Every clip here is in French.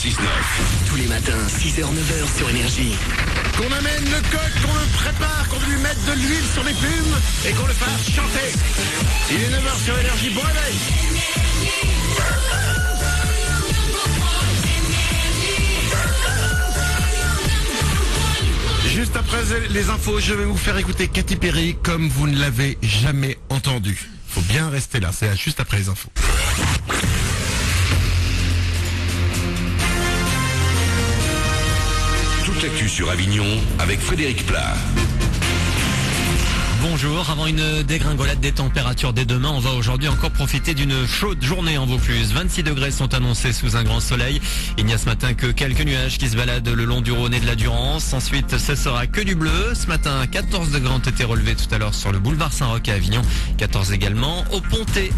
6-9. Tous les matins, 6h-9h sur Énergie. Qu'on amène le coq, qu'on le prépare, qu'on lui mette de l'huile sur les plumes et qu'on le fasse chanter. Il est 9h sur Énergie, bon réveil. Juste après les infos, je vais vous faire écouter Katy Perry comme vous ne l'avez jamais entendu. Faut bien rester là, c'est juste après les infos. Toute l'actu sur Avignon avec Frédéric Plat. Bonjour, avant une dégringolade des températures dès demain, on va aujourd'hui encore profiter d'une chaude journée en Vaucluse. 26 degrés sont annoncés sous un grand soleil. Il n'y a ce matin que quelques nuages qui se baladent le long du Rhône et de la Durance. Ensuite, ce sera que du bleu. Ce matin, 14 degrés ont été relevés tout à l'heure sur le boulevard Saint-Roch à Avignon. 14 également au Pontet.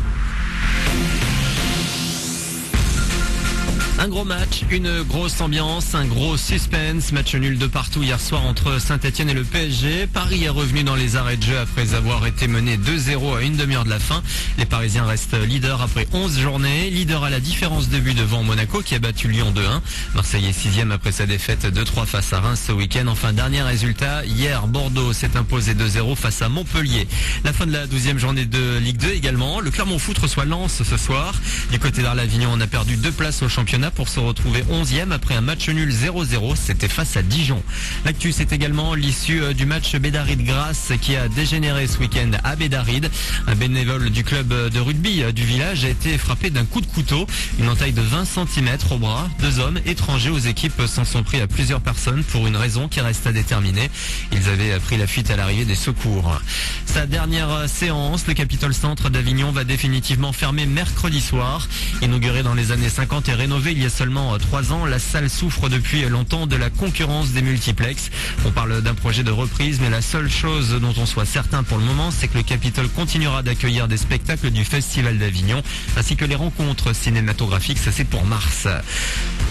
Un gros match, une grosse ambiance, un gros suspense. Match nul de partout hier soir entre Saint-Etienne et le PSG. Paris est revenu dans les arrêts de jeu après avoir été mené 2-0 à une demi-heure de la fin. Les Parisiens restent leaders après 11 journées. Leader à la différence de but devant Monaco qui a battu Lyon 2-1. Marseille est 6e après sa défaite 2-3 face à Reims ce week-end. Enfin, dernier résultat, hier Bordeaux s'est imposé 2-0 face à Montpellier. La fin de la 12e journée de Ligue 2 également. Le Clermont Foot reçoit Lens ce soir. Du côté d'Arles-Avignon, on a perdu 2 places au championnat pour se retrouver 11e après un match nul 0-0. C'était face à Dijon. L'actu, c'est également l'issue du match Bédaride-Grasse qui a dégénéré ce week-end à Bédaride. Un bénévole du club de rugby du village a été frappé d'un coup de couteau. Une entaille de 20 cm au bras. 2 hommes étrangers aux équipes s'en sont pris à plusieurs personnes pour une raison qui reste à déterminer. Ils avaient pris la fuite à l'arrivée des secours. Sa dernière séance, le Capitole Centre d'Avignon va définitivement fermer mercredi soir. Inauguré dans les années 50 et rénové il y a seulement 3 ans, la salle souffre depuis longtemps de la concurrence des multiplex. On parle d'un projet de reprise, mais la seule chose dont on soit certain pour le moment, c'est que le Capitole continuera d'accueillir des spectacles du Festival d'Avignon, ainsi que les rencontres cinématographiques, ça c'est pour mars.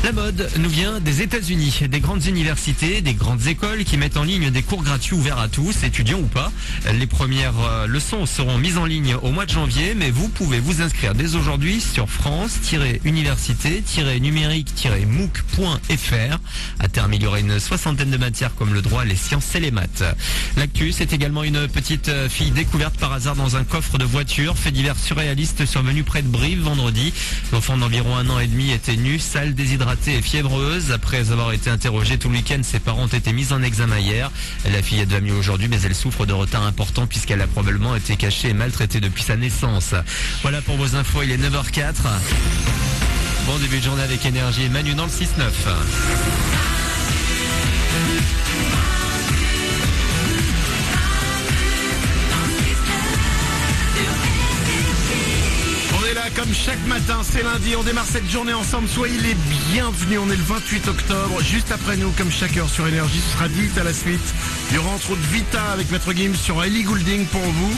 La mode nous vient des États-Unis, des grandes universités, des grandes écoles qui mettent en ligne des cours gratuits ouverts à tous, étudiants ou pas. Les premières leçons seront mises en ligne au mois de janvier, mais vous pouvez vous inscrire dès aujourd'hui sur france-université-numérique-mooc.fr. À terme, il y aura une 60aine de matières comme le droit, les sciences et les maths. L'actu, c'est également une petite fille découverte par hasard dans un coffre de voiture. Fait divers surréaliste survenu près de Brive vendredi. L'enfant d'environ 1 an et demi était nu, sale, déshydratée et fiévreuse. Après avoir été interrogée tout le week-end, ses parents ont été mis en examen hier. La fille est déjà mieux aujourd'hui, mais elle souffre de retard important puisqu'elle a probablement été cachée et maltraitée depuis sa naissance. Voilà pour vos infos, il est 9h04. Bon début de journée avec Énergie et Manu dans le 6-9. On est là comme chaque matin, c'est lundi, on démarre cette journée ensemble, soyez les bienvenus, on est le 28 octobre, juste après nous, comme chaque heure sur Énergie, ce sera dit à la suite. Il y aura entre autres Vita avec Maître Gims sur Ellie Goulding pour vous.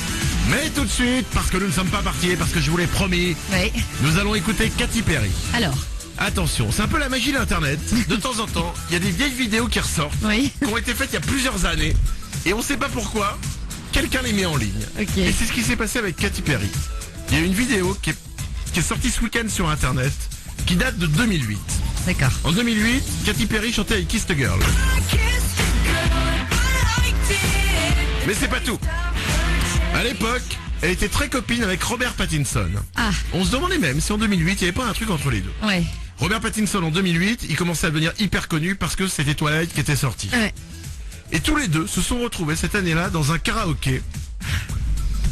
Mais tout de suite, parce que nous ne sommes pas partis, parce que je vous l'ai promis, Oui. nous allons écouter Katy Perry. Alors, Attention, c'est un peu la magie d'Internet. De temps en temps, il y a des vieilles vidéos qui ressortent, oui. qui ont été faites il y a plusieurs années, et on ne sait pas pourquoi, quelqu'un les met en ligne. Ok. Et c'est ce qui s'est passé avec Katy Perry. Il y a une vidéo qui est sortie ce week-end sur Internet, qui date de 2008. D'accord. En 2008, Katy Perry chantait avec Kiss the Girl. Mais c'est pas tout. À l'époque, elle était très copine avec Robert Pattinson. Ah, On se demandait même si en 2008, il n'y avait pas un truc entre les deux. ouais. Robert Pattinson en 2008, il commençait à devenir hyper connu parce que c'était Twilight qui était sorti. Ouais. Et tous les deux se sont retrouvés cette année-là dans un karaoké,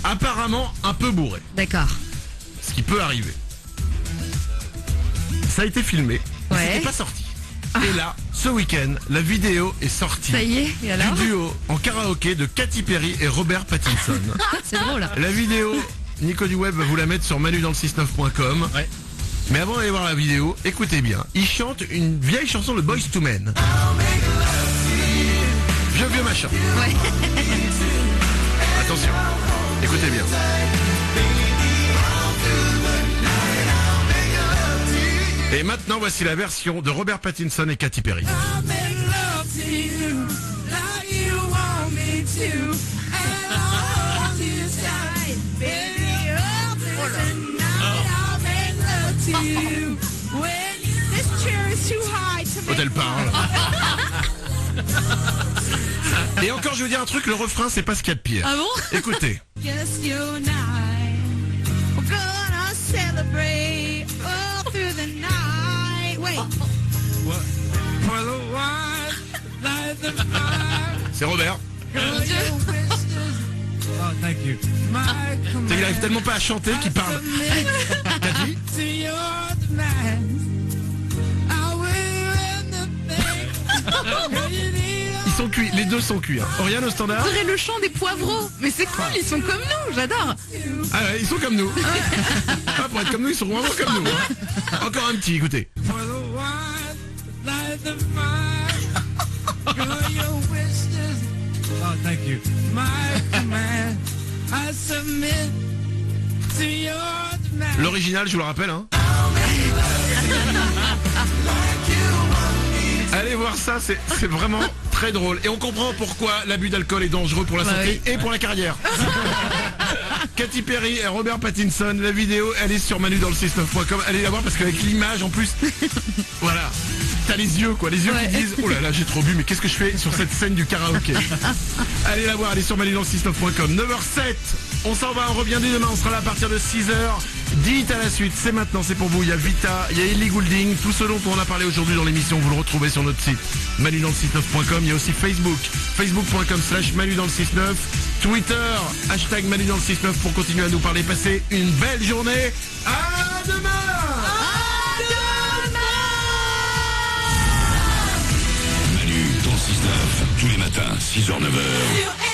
apparemment un peu bourré, D'accord. ce qui peut arriver. Ça a été filmé, mais Ouais. c'était pas sorti. Et là, ce week-end, la vidéo est sortie Ça y est, et alors? du duo en karaoké de Katy Perry et Robert Pattinson. C'est drôle. La vidéo, Nico du Web va vous la mettre sur manudansle69.com. Ouais. Mais avant d'aller voir la vidéo, écoutez bien. Ils chantent une vieille chanson de Boyz II Men. Vieux machin. Ouais. Attention, écoutez bien. Et maintenant, voici la version de Robert Pattinson et Katy Perry. This chair is too high. elle parle. Et encore, je veux dire un truc, le refrain, c'est pas ce qu'il y a de pire. Ah bon? Écoutez. Just you and I, we're gonna celebrate all through the night. Wait. C'est Robert. Girl, your wishes, Tu sais qu'il arrive tellement pas à chanter qu'il parle. T'as dit? to your demands. I will anything. Girl, you need Ils sont cuits, les deux sont cuits. Hein. Oriane au standard. On dirait le chant des poivreaux. Mais c'est cool, ils sont comme nous, j'adore. Ah ouais, ils sont comme nous. Ah, pour être comme nous, ils sont vraiment comme nous. Hein. Encore un petit, écoutez. for the one light the fire. Girl, your wishes. Oh, thank you. My command. I submit to your demand. L'original, je vous le rappelle. Hein. Allez voir ça, c'est vraiment très drôle. Et on comprend pourquoi l'abus d'alcool est dangereux pour la santé et pour la carrière. Katy Perry et Robert Pattinson, la vidéo, elle est sur manudansle69.com. Allez la voir parce qu'avec l'image en plus, voilà, t'as les yeux quoi, les yeux qui disent oh là là j'ai trop bu, mais qu'est-ce que je fais sur cette scène du karaoké. Allez la voir, elle est sur manudansle69.com. 9h07, on s'en va, on revient dès demain, on sera là à partir de 6h. Dites à la suite, c'est maintenant, c'est pour vous. Il y a Vita, il y a Ellie Goulding, tout ce dont on a parlé aujourd'hui dans l'émission, vous le retrouvez sur notre site manudansle69.com. Il y a aussi Facebook, facebook.com/manudansle69, Twitter, hashtag manudansle69 pour continuer à nous parler. Passez une belle journée. À demain. Manu dans le 6-9, tous les matins, 6h-9h.